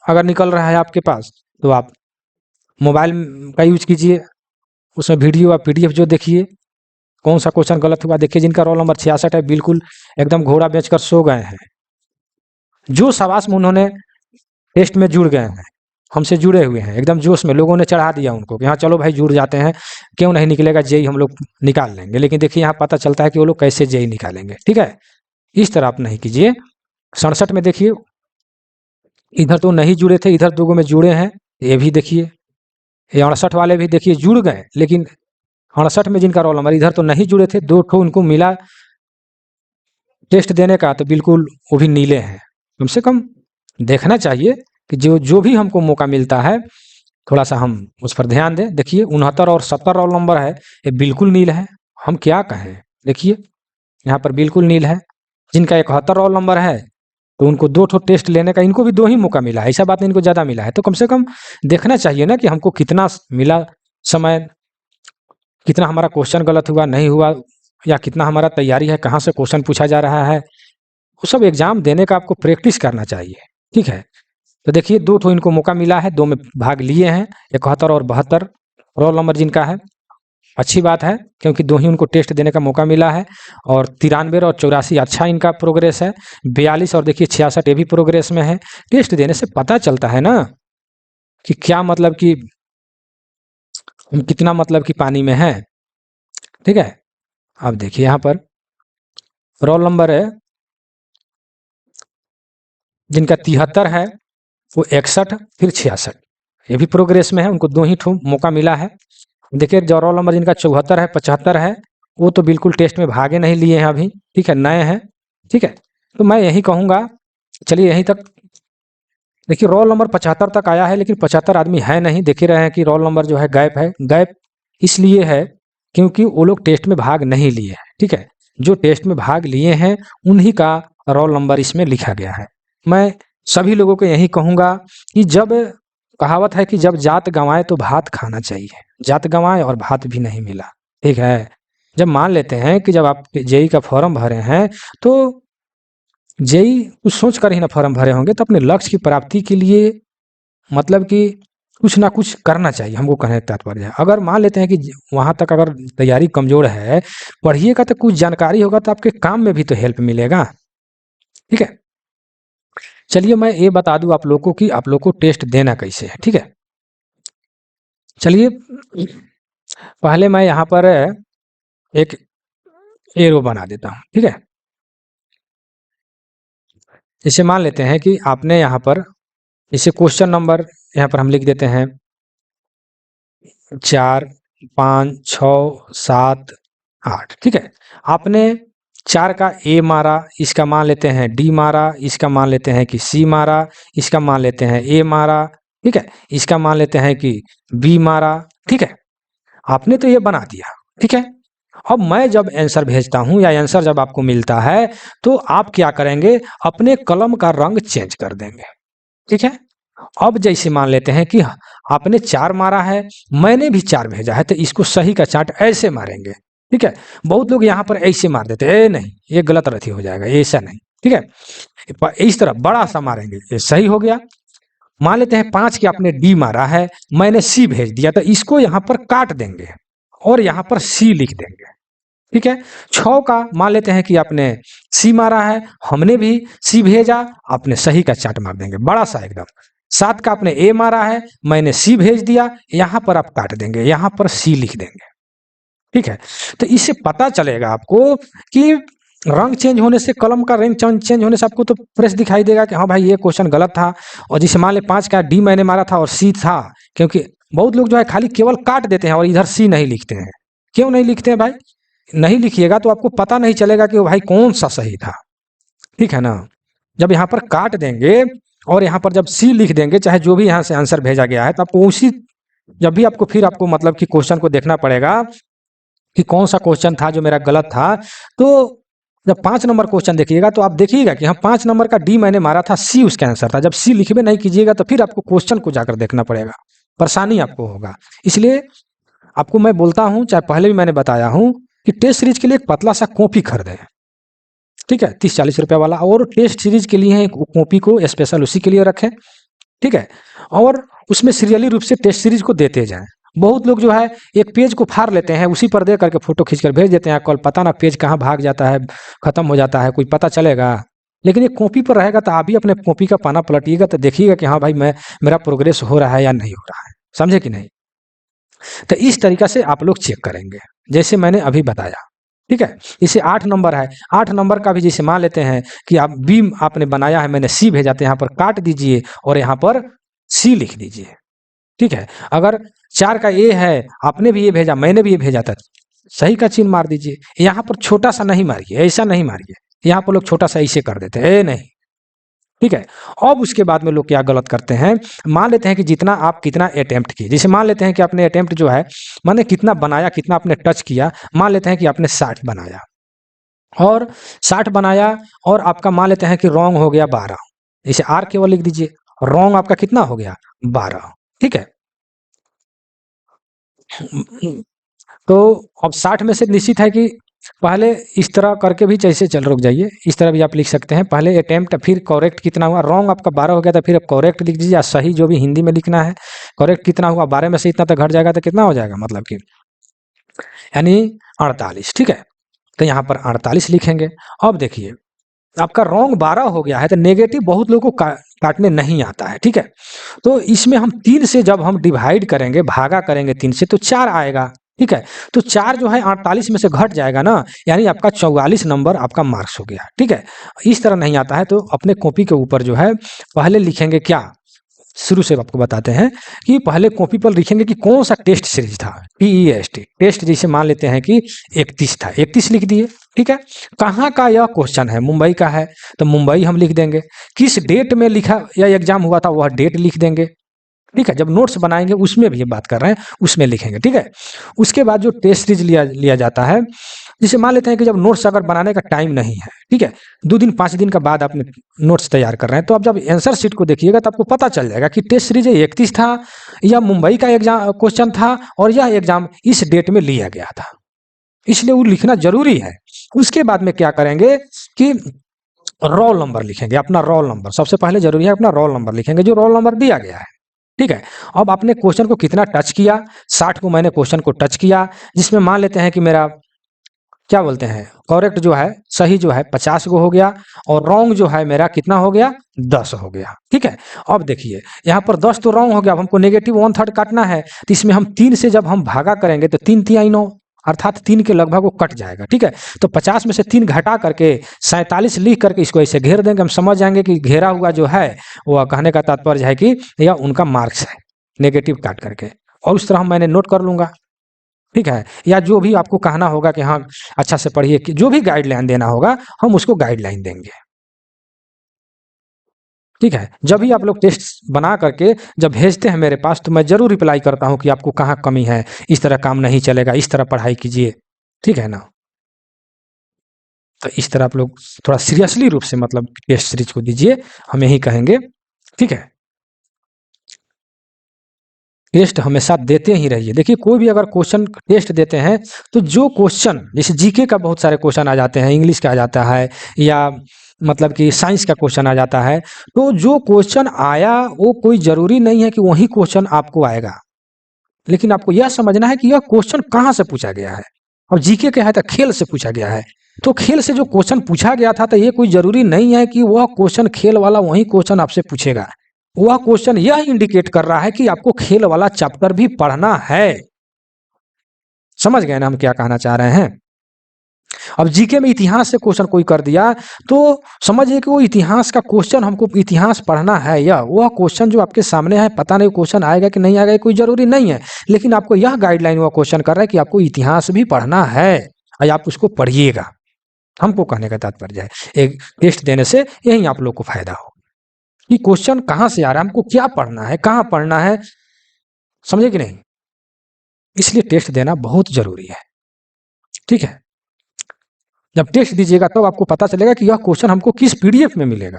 अगर निकल रहा है आपके पास तो आप मोबाइल का यूज कीजिए, उसमें वीडियो और पीडीएफ जो देखिए, कौन सा क्वेश्चन गलत हुआ देखिए। जिनका रोल नंबर 66 है बिल्कुल एकदम घोड़ा बेचकर सो गए हैं, जो शाबाश में उन्होंने टेस्ट में जुड़ गए हैं, हमसे जुड़े हुए हैं, एकदम जोश में लोगों ने चढ़ा दिया उनको कि हाँ चलो भाई जुड़ जाते हैं, क्यों नहीं निकलेगा जेई, हम लोग निकाल लेंगे। लेकिन देखिए यहाँ पता चलता है कि वो लोग कैसे जेई निकालेंगे। ठीक है, इस तरह आप नहीं कीजिए। 67 में देखिए इधर तो नहीं जुड़े थे, इधर 2 में जुड़े हैं, ये भी देखिए। ये 68 वाले भी देखिए जुड़ गए, लेकिन 68 में जिनका रोल नंबर, इधर तो नहीं जुड़े थे, 2 ठो उनको मिला टेस्ट देने का, तो बिल्कुल वो भी नीले हैं। कम से कम देखना चाहिए कि जो भी हमको मौका मिलता है थोड़ा सा हम उस पर ध्यान दें। देखिए 69 और 70 रोल नंबर है, ये बिल्कुल नील है, हम क्या कहें। देखिए यहाँ पर बिल्कुल नील है। जिनका 71 रोल नंबर है तो उनको 2 ठो टेस्ट लेने का, इनको भी 2 ही मौका मिला है, ऐसा बात नहीं इनको ज़्यादा मिला है। तो कम से कम देखना चाहिए ना कि हमको कितना मिला समय, कितना हमारा क्वेश्चन गलत हुआ नहीं हुआ, या कितना हमारा तैयारी है, कहाँ से क्वेश्चन पूछा जा रहा है, वो सब एग्जाम देने का आपको प्रैक्टिस करना चाहिए। ठीक है, तो देखिए 2 ठो इनको मौका मिला है, 2 में भाग लिए हैं, 71 और 72 रोल नंबर जिनका है। अच्छी बात है, क्योंकि 2 ही उनको टेस्ट देने का मौका मिला है। और 93 और 84 अच्छा इनका प्रोग्रेस है। 42 और देखिए 66 ये भी प्रोग्रेस में है। टेस्ट देने से पता चलता है ना कि क्या मतलब कि हम कितना मतलब कि पानी में है। ठीक है। अब देखिए यहाँ पर रोल नंबर है जिनका 73 है वो 61 फिर 66, ये भी प्रोग्रेस में है, उनको 2 ही ठो मौका मिला है। देखिए जो रोल नंबर जिनका 74 है 75 है वो तो बिल्कुल टेस्ट में भागे नहीं लिए हैं अभी, ठीक है, नए हैं। ठीक है, तो मैं यही कहूँगा, चलिए यहीं तक। देखिए रोल नंबर 75 तक आया है लेकिन 75 आदमी है नहीं, देख ही रहे हैं कि रोल नंबर जो है गैप है। गैप इसलिए है क्योंकि वो लोग टेस्ट में भाग नहीं लिए हैं। ठीक है, जो टेस्ट में भाग लिए हैं उन्हीं का रोल नंबर इसमें लिखा गया है। मैं सभी लोगों को यही कहूँगा कि जब कहावत है कि जब जात गंवाए तो भात खाना चाहिए, जात गंवाए और भात भी नहीं मिला। ठीक है, जब मान लेते हैं कि जब आप जेई का फॉर्म भरे हैं तो जेई कुछ सोच कर ही ना फॉर्म भरे होंगे, तो अपने लक्ष्य की प्राप्ति के लिए मतलब कि कुछ ना कुछ करना चाहिए, हमको कहने का तात्पर्य है। अगर मान लेते हैं कि वहां तक अगर तैयारी कमजोर है, पढ़िएगा तो कुछ जानकारी होगा तो आपके काम में भी तो हेल्प मिलेगा। ठीक है, चलिए मैं ये बता दूं आप लोगों को कि आप लोग को टेस्ट देना कैसे है। ठीक है, चलिए पहले मैं यहाँ पर एक एरो बना देता हूँ। ठीक है, जैसे मान लेते हैं कि आपने यहाँ पर जैसे क्वेश्चन नंबर यहाँ पर हम लिख देते हैं 4 5 6 7 8। ठीक है, आपने 4 का ए मारा, इसका मान लेते हैं डी मारा, इसका मान लेते हैं कि सी मारा, इसका मान लेते हैं ए मारा। ठीक है, इसका मान लेते हैं कि बी मारा। ठीक है, आपने तो ये बना दिया। ठीक है, अब मैं जब आंसर भेजता हूं या आंसर जब आपको मिलता है तो आप क्या करेंगे, अपने कलम का रंग चेंज कर देंगे। ठीक है, अब जैसे मान लेते हैं कि आपने 4 मारा है, मैंने भी 4 भेजा है, तो इसको सही का चार्ट ऐसे मारेंगे। ठीक है, बहुत लोग यहाँ पर ऐसे मार देते हैं, नहीं ये गलत रथी हो जाएगा, ऐसा नहीं। ठीक है, इस तरह बड़ा सा मारेंगे, ये सही हो गया। मान लेते हैं 5 की आपने डी मारा है, मैंने सी भेज दिया, तो इसको यहाँ पर काट देंगे और यहाँ पर सी लिख देंगे। ठीक है, 6 का मान लेते हैं कि आपने सी मारा है, हमने भी सी भेजा, आपने सही का चार्ट मार देंगे बड़ा सा एकदम। 7 का आपने ए मारा है, मैंने सी भेज दिया, यहाँ पर आप काट देंगे, यहाँ पर सी लिख देंगे। ठीक है, तो इससे पता चलेगा आपको कि रंग चेंज होने से, कलम का रंग चेंज होने से आपको तो फ्रेश दिखाई देगा कि हाँ भाई ये क्वेश्चन गलत था। और जिसे मान ले 5 का डी मैंने मारा था और सी था, क्योंकि बहुत लोग जो है खाली केवल काट देते हैं और इधर सी नहीं लिखते हैं। क्यों नहीं लिखते हैं भाई? नहीं लिखिएगा तो आपको पता नहीं चलेगा कि भाई कौन सा सही था। ठीक है ना, जब यहाँ पर काट देंगे और यहाँ पर जब सी लिख देंगे, चाहे जो भी यहाँ से आंसर भेजा गया है, तो आपको उसी, जब भी आपको फिर आपको मतलब कि क्वेश्चन को देखना पड़ेगा कि कौन सा क्वेश्चन था जो मेरा गलत था। तो जब 5 नंबर क्वेश्चन देखिएगा तो आप देखिएगा कि हाँ 5 नंबर का डी मैंने मारा था, सी उसका आंसर था। जब सी लिखबे नहीं कीजिएगा तो फिर आपको क्वेश्चन को जाकर देखना पड़ेगा, परेशानी आपको होगा। इसलिए आपको मैं बोलता हूँ, चाहे पहले भी मैंने बताया हूँ, कि टेस्ट सीरीज के लिए एक पतला सा कॉपी खरीदें। ठीक है, 30-40 रुपये वाला, और टेस्ट सीरीज के लिए एक कॉपी को स्पेशल उसी के लिए रखें। ठीक है, और उसमें सीरियली रूप से टेस्ट सीरीज को देते जाएं। बहुत लोग जो है एक पेज को फाड़ लेते हैं, उसी पर दे करके फोटो खींचकर भेज देते हैं, कल पता ना पेज कहाँ भाग जाता है, खत्म हो जाता है, कोई पता चलेगा। लेकिन ये कॉपी पर रहेगा तो आप भी अपने कॉपी का पाना पलटिएगा तो देखिएगा कि हाँ भाई मेरा प्रोग्रेस हो रहा है या नहीं हो रहा है। समझे कि नहीं? तो इस तरीका से आप लोग चेक करेंगे जैसे मैंने अभी बताया। ठीक है, इसे 8 नंबर है, 8 नंबर का भी जैसे मान लेते हैं कि आप बी आपने बनाया है, मैंने सी भेजा, तो यहाँ पर काट दीजिए और यहाँ पर सी लिख दीजिए। ठीक है, अगर 4 का ए है, आपने भी ये भेजा, मैंने भी ये भेजा था, सही का चिन्ह मार दीजिए। यहाँ पर छोटा सा नहीं मारिए, ऐसा नहीं मारिए, यहाँ पर लोग छोटा सा ऐसे कर देते हैं, ए नहीं। ठीक है, अब उसके बाद में लोग क्या गलत करते हैं, मान लेते हैं कि जितना आप कितना अटेम्प्ट किए, जैसे मान लेते हैं कि आपने अटेम्प्ट जो है माने कितना बनाया, कितना आपने टच किया, मान लेते हैं कि आपने 60 बनाया और 60 बनाया और आपका मान लेते हैं कि रॉन्ग हो गया 12, जैसे आर केवल लिख दीजिए, रॉन्ग आपका कितना हो गया 12। ठीक है, तो अब 60 में से निश्चित है कि पहले इस तरह करके भी, जैसे चल रुक जाइए, इस तरह भी आप लिख सकते हैं, पहले अटेम्प्ट फिर करेक्ट कितना हुआ, रॉन्ग आपका 12 हो गया था, फिर आप करेक्ट लिख दीजिए, सही जो भी हिंदी में लिखना है, करेक्ट कितना हुआ 12 में से इतना तो घट जाएगा तो कितना हो जाएगा, मतलब कि यानी 48। ठीक है, तो यहाँ पर 48 लिखेंगे। अब देखिए आपका रॉन्ग 12 हो गया है, तो नेगेटिव बहुत लोगों को काटने नहीं आता है। ठीक है, तो इसमें हम 3 से जब हम डिवाइड करेंगे, भागा करेंगे 3 से, तो 4 आएगा। ठीक है। तो 4 जो है 48 में से घट जाएगा ना, यानी आपका 44 नंबर आपका मार्क्स हो गया। ठीक है। इस तरह नहीं आता है तो अपने कॉपी के ऊपर जो है पहले लिखेंगे क्या, शुरू से आपको बताते हैं कि पहले कॉपी पर लिखेंगे कि कौन सा टेस्ट सीरीज था, टीईएसटी टेस्ट, जैसे मान लेते हैं कि 31 था, 31 लिख दिए। ठीक है। कहाँ का यह क्वेश्चन है, मुंबई का है तो मुंबई हम लिख देंगे। किस डेट में लिखा या एग्जाम हुआ था वह डेट लिख देंगे। ठीक है। जब नोट्स बनाएंगे उसमें भी ये बात कर रहे हैं, उसमें लिखेंगे। ठीक है। उसके बाद जो टेस्ट सीरीज लिया लिया जाता है, जैसे मान लेते हैं कि जब नोट्स अगर बनाने का टाइम नहीं है, ठीक है, 2 दिन 5 दिन का बाद आपने नोट्स तैयार कर रहे हैं, तो अब जब आंसर शीट को देखिएगा तो आपको पता चल जाएगा कि टेस्ट सीरीज 31 था या मुंबई का एग्जाम क्वेश्चन था और यह एग्जाम इस डेट में लिया गया था, इसलिए वो लिखना जरूरी है। उसके बाद में क्या करेंगे कि रोल नंबर लिखेंगे, अपना रोल नंबर सबसे पहले जरूरी है, अपना रोल नंबर लिखेंगे जो रोल नंबर दिया गया है। ठीक है। अब आपने क्वेश्चन को कितना टच किया, 60 को मैंने क्वेश्चन को टच किया, जिसमें मान लेते हैं कि मेरा क्या बोलते हैं करेक्ट जो है, सही जो है 50 गो हो गया और रॉन्ग जो है मेरा कितना हो गया, 10 हो गया। ठीक है। अब देखिए यहाँ पर 10 तो रॉन्ग हो गया, अब हमको नेगेटिव 1/3 काटना है, तो इसमें हम 3 से जब हम भागा करेंगे तो 3 3 9, अर्थात 3 के लगभग वो कट जाएगा। ठीक है। तो 50 में से 3 घटा करके 47 लिख करके इसको ऐसे घेर देंगे, हम समझ जाएंगे कि घेरा हुआ जो है वो कहने का तात्पर्य है कि यह उनका मार्क्स है, नेगेटिव काट करके, और उस तरह मैंने नोट कर लूंगा। ठीक है। या जो भी आपको कहना होगा कि हाँ अच्छा से पढ़िए, कि जो भी गाइडलाइन देना होगा हम उसको गाइडलाइन देंगे। ठीक है। जब भी आप लोग टेस्ट बना करके जब भेजते हैं मेरे पास तो मैं जरूर रिप्लाई करता हूं कि आपको कहाँ कमी है, इस तरह काम नहीं चलेगा, इस तरह पढ़ाई कीजिए। ठीक है ना। तो इस तरह आप लोग थोड़ा सीरियसली रूप से मतलब टेस्ट सीरीज को दीजिए, हम यही कहेंगे। ठीक है। टेस्ट हमेशा देते ही रहिए। देखिए कोई भी अगर क्वेश्चन टेस्ट देते हैं तो जो क्वेश्चन, जैसे जीके का बहुत सारे क्वेश्चन आ जाते हैं, इंग्लिश का आ जाता है या मतलब कि साइंस का क्वेश्चन आ जाता है, तो जो क्वेश्चन आया वो कोई जरूरी नहीं है कि वही क्वेश्चन आपको आएगा, लेकिन आपको यह समझना है कि यह क्वेश्चन कहाँ से पूछा गया है। अब जीके क्या है तो खेल से पूछा गया है, तो खेल से जो क्वेश्चन पूछा गया था तो ये कोई जरूरी नहीं है कि वह क्वेश्चन खेल वाला वही क्वेश्चन आपसे पूछेगा। वह क्वेश्चन यह इंडिकेट कर रहा है कि आपको खेल वाला चैप्टर भी पढ़ना है। समझ गए ना हम क्या कहना चाह रहे हैं। अब जीके में इतिहास से क्वेश्चन कोई कर दिया तो समझिए कि वो इतिहास का क्वेश्चन, हमको इतिहास पढ़ना है, या वह क्वेश्चन जो आपके सामने है पता नहीं क्वेश्चन आएगा कि नहीं आएगा, कोई जरूरी नहीं है, लेकिन आपको यह गाइडलाइन वह क्वेश्चन कर रहा है कि आपको इतिहास भी पढ़ना है और आप उसको पढ़िएगा। हमको कहने का तात्पर्य है एक टेस्ट देने से यही आप लोग को फायदा हो कि क्वेश्चन कहाँ से आ रहा है, हमको क्या पढ़ना है, कहाँ पढ़ना है, समझे कि नहीं। इसलिए टेस्ट देना बहुत जरूरी है। ठीक है। जब टेस्ट दीजिएगा तब आपको पता चलेगा कि यह क्वेश्चन हमको किस पीडीएफ में मिलेगा।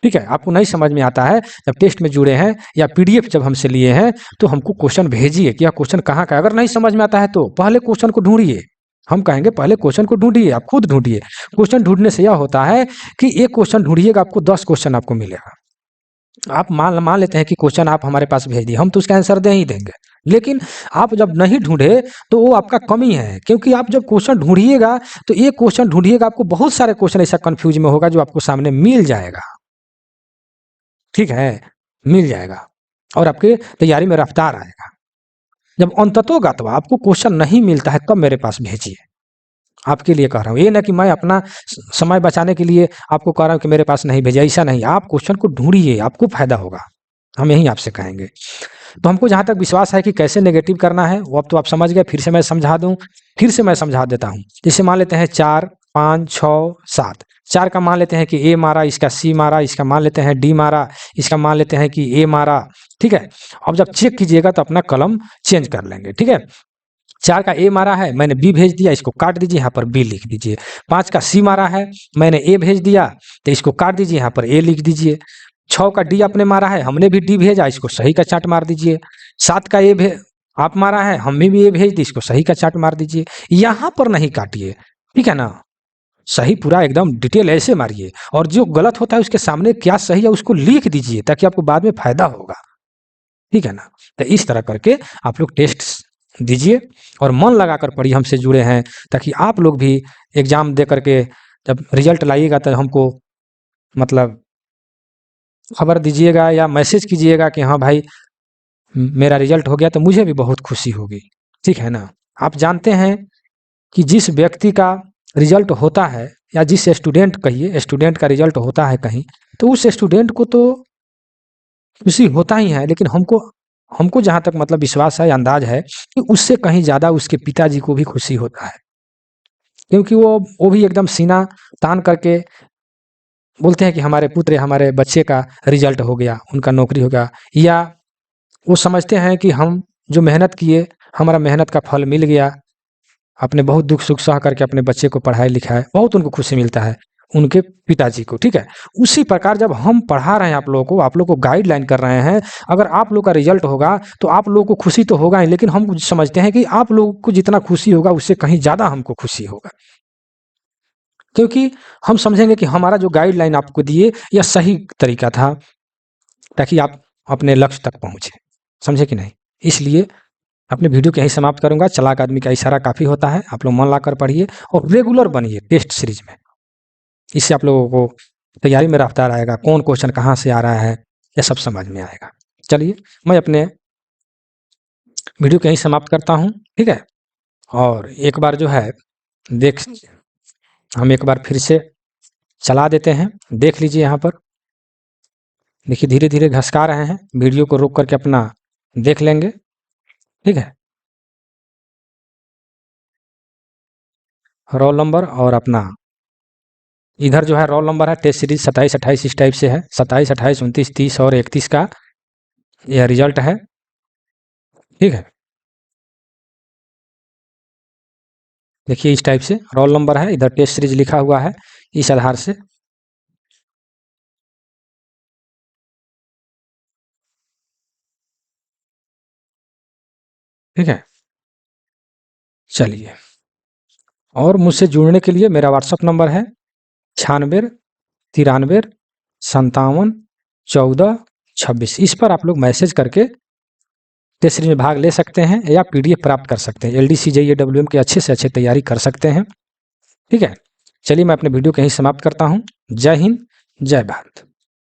ठीक है। आपको नहीं समझ में आता है, जब टेस्ट में जुड़े हैं या पीडीएफ जब हमसे लिए हैं तो हमको क्वेश्चन भेजिए कि यह क्वेश्चन कहाँ का है। अगर नहीं समझ में आता है तो पहले क्वेश्चन को ढूंढिए, हम कहेंगे पहले क्वेश्चन को ढूंढिए, आप खुद ढूंढिए। क्वेश्चन ढूंढने से यह होता है कि एक क्वेश्चन ढूंढिएगा आपको 10 क्वेश्चन आपको मिलेगा। आप मान मान लेते हैं कि क्वेश्चन आप हमारे पास भेज दिए, हम तो उसका आंसर दे ही देंगे, लेकिन आप जब नहीं ढूंढे तो वो आपका कमी है, क्योंकि आप जब क्वेश्चन ढूंढिएगा तो एक क्वेश्चन ढूंढिएगा, आपको बहुत सारे क्वेश्चन ऐसा कंफ्यूज में होगा जो आपको सामने मिल जाएगा। ठीक है। मिल जाएगा और आपके तैयारी में रफ्तार आएगा। जब अंततोगत्वा आपको क्वेश्चन नहीं मिलता है तब मेरे पास भेजिए, आपके लिए कह रहा हूँ, ये ना कि मैं अपना समय बचाने के लिए आपको कह रहा हूँ कि मेरे पास नहीं भेजिए, ऐसा नहीं। आप क्वेश्चन को ढूंढिए, आपको फायदा होगा, हम यही आपसे कहेंगे। तो हमको जहाँ तक विश्वास है कि कैसे नेगेटिव करना है वो अब तो आप समझ गए, फिर से मैं समझा दूं, फिर से मैं समझा देता हूँ। जैसे मान लेते हैं 4 5 6 7, 4 का मान लेते हैं कि ए मारा, इसका सी मारा, इसका मान लेते हैं डी मारा, इसका मान लेते हैं कि ए मारा। ठीक है। अब जब चेक कीजिएगा तो अपना कलम चेंज कर लेंगे। ठीक है। 4 का ए मारा है, मैंने बी भेज दिया, इसको काट दीजिए, यहाँ पर बी लिख दीजिए। 5 का सी मारा है, मैंने ए भेज दिया तो इसको काट दीजिए, यहाँ पर ए लिख दीजिए। 6 का डी आपने मारा है, हमने भी डी भेजा, इसको सही का चार्ट मार दीजिए। 7 का ए आप मारा है, हमने भी ए भेज दी, इसको सही का चार्ट मार दीजिए। यहाँ पर नहीं काटिए। ठीक है ना। सही पूरा एकदम डिटेल ऐसे मारिए, और जो गलत होता है उसके सामने क्या सही है उसको लिख दीजिए ताकि आपको बाद में फायदा होगा। ठीक है ना। तो इस तरह करके आप लोग टेस्ट दीजिए और मन लगाकर पढ़िए, हमसे जुड़े हैं, ताकि आप लोग भी एग्जाम दे करके जब रिजल्ट लाइएगा तो हमको मतलब खबर दीजिएगा या मैसेज कीजिएगा कि हाँ भाई मेरा रिजल्ट हो गया, तो मुझे भी बहुत खुशी होगी। ठीक है ना। आप जानते हैं कि जिस व्यक्ति का रिजल्ट होता है या जिस स्टूडेंट, कहिए स्टूडेंट का रिजल्ट होता है कहीं, तो उस स्टूडेंट को तो खुशी होता ही है, लेकिन हमको हमको जहाँ तक मतलब विश्वास है, अंदाज है कि उससे कहीं ज़्यादा उसके पिताजी को भी खुशी होता है, क्योंकि वो भी एकदम सीना तान करके बोलते हैं कि हमारे पुत्र या हमारे बच्चे का रिजल्ट हो गया, उनका नौकरी हो गया, या वो समझते हैं कि हम जो मेहनत किए, हमारा मेहनत का फल मिल गया, अपने बहुत दुख सुख सह करके अपने बच्चे को पढ़ाई लिखाए, बहुत उनको खुशी मिलता है, उनके पिताजी को। ठीक है, उसी प्रकार जब हम पढ़ा रहे हैं आप लोगों को, आप लोग को गाइडलाइन कर रहे हैं, अगर आप लोग का रिजल्ट होगा तो आप लोगों को खुशी तो होगा ही, लेकिन हम समझते हैं कि आप लोगों को जितना खुशी होगा उससे कहीं ज़्यादा हमको खुशी होगा, क्योंकि हम समझेंगे कि हमारा जो गाइडलाइन आपको दिए यह सही तरीका था, ताकि आप अपने लक्ष्य तक पहुँचे। समझे कि नहीं? इसलिए अपने वीडियो को यहीं समाप्त करूंगा। चालाक आदमी का इशारा काफ़ी होता है, आप लोग मन लाकर पढ़िए और रेगुलर बनिए टेस्ट सीरीज में। इससे आप लोगों को तैयारी में रफ्तार आएगा, कौन क्वेश्चन कहाँ से आ रहा है ये सब समझ में आएगा। चलिए मैं अपने वीडियो को यहीं समाप्त करता हूँ, ठीक है। और एक बार जो है हम एक बार फिर से चला देते हैं, देख लीजिए। यहाँ पर देखिए धीरे धीरे घसका रहे हैं, वीडियो को रोक करके अपना देख लेंगे, ठीक है। रोल नंबर और अपना इधर जो है रोल नंबर है, टेस्ट सीरीज 27 28 इस टाइप से है, 27 28 29 30 और 31 का यह रिजल्ट है, ठीक है। देखिए इस टाइप से रोल नंबर है, इधर टेस्ट सीरीज लिखा हुआ है, इस आधार से, ठीक है। चलिए, और मुझसे जुड़ने के लिए मेरा व्हाट्सअप नंबर है 96 93 57 14 26। इस पर आप लोग मैसेज करके टेस्ट सीरीज में भाग ले सकते हैं या PDF प्राप्त कर सकते हैं, LDC JEE WM की अच्छे से अच्छे तैयारी कर सकते हैं, ठीक है। चलिए मैं अपने वीडियो को यहीं समाप्त करता हूँ। जय हिंद, जय भारत।